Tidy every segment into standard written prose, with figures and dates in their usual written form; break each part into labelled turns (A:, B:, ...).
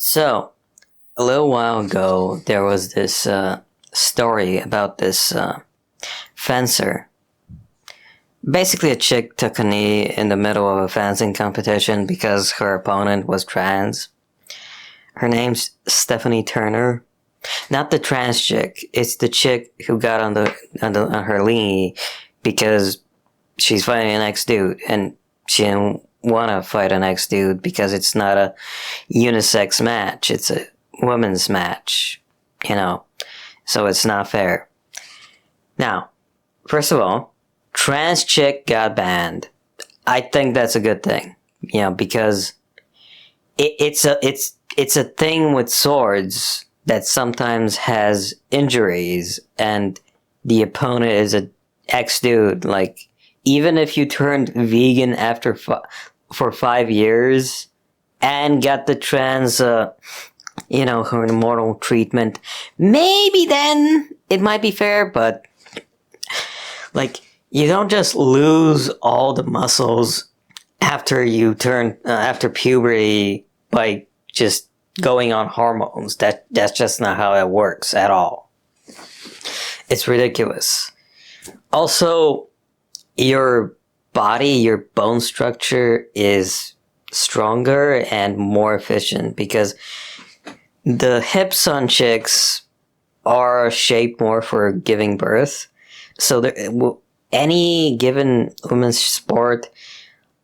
A: So, a little while ago, there was this story about this fencer. Basically, a chick took a knee in the middle of a fencing competition because her opponent was trans. Her name's Stefanie Turner. Not the trans chick. It's the chick who got on her knee because she's fighting an ex-dude, and she didn't want to fight an ex-dude because it's not a unisex match. It's a women's match, so it's not fair. Now, first of all, trans chick got banned. I think that's a good thing, because it's a thing with swords that sometimes has injuries, and the opponent is a ex-dude. Like, even if you turned vegan after for 5 years and got the trans, hormonal treatment, maybe then it might be fair, but you don't just lose all the muscles after you turn after puberty by just going on hormones. That's just not how it works at all. It's ridiculous. Also, your body, your bone structure is stronger and more efficient because the hips on chicks are shaped more for giving birth. So any given women's sport,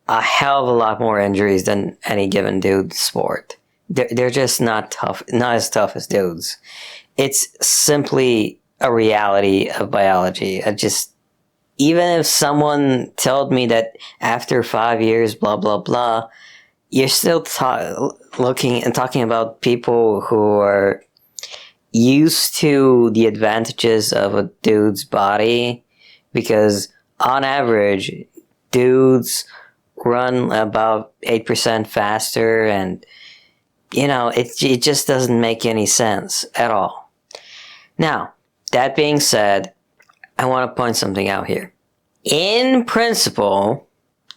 A: a hell of a lot more injuries than any given dude sport. They're just not as tough as dudes. It's simply a reality of biology. Even if someone told me that after 5 years, blah, blah, blah, you're still looking and talking about people who are used to the advantages of a dude's body, because on average, dudes run about 8% faster, and, it just doesn't make any sense at all. Now, that being said, I want to point something out here. In principle,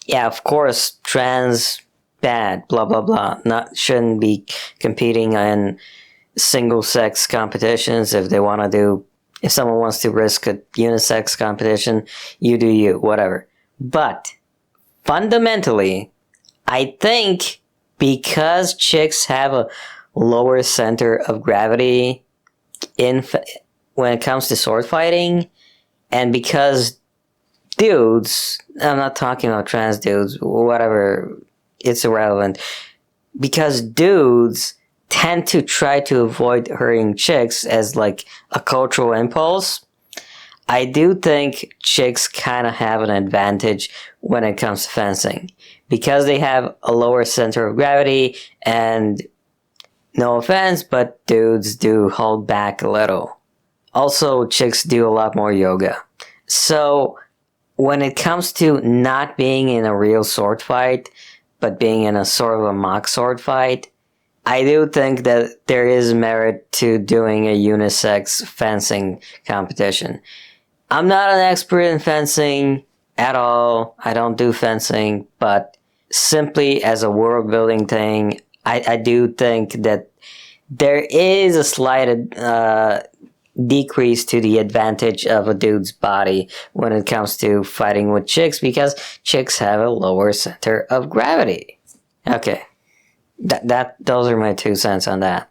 A: yeah, of course, trans bad, blah, blah, blah. Shouldn't be competing in single-sex competitions. If someone wants to risk a unisex competition, you do you, whatever. But, fundamentally, I think because chicks have a lower center of gravity when it comes to sword fighting, and because dudes, I'm not talking about trans dudes, whatever, it's irrelevant, because dudes tend to try to avoid hurting chicks as like a cultural impulse, I do think chicks kind of have an advantage when it comes to fencing, because they have a lower center of gravity, and no offense, but dudes do hold back a little. Also, chicks do a lot more yoga. So, when it comes to not being in a real sword fight, but being in a sort of a mock sword fight, I do think that there is merit to doing a unisex fencing competition. I'm not an expert in fencing at all. I don't do fencing, but simply as a world building thing, I do think that there is a slight decrease to the advantage of a dude's body when it comes to fighting with chicks, because chicks have a lower center of gravity. Okay, those are my 2 cents on that.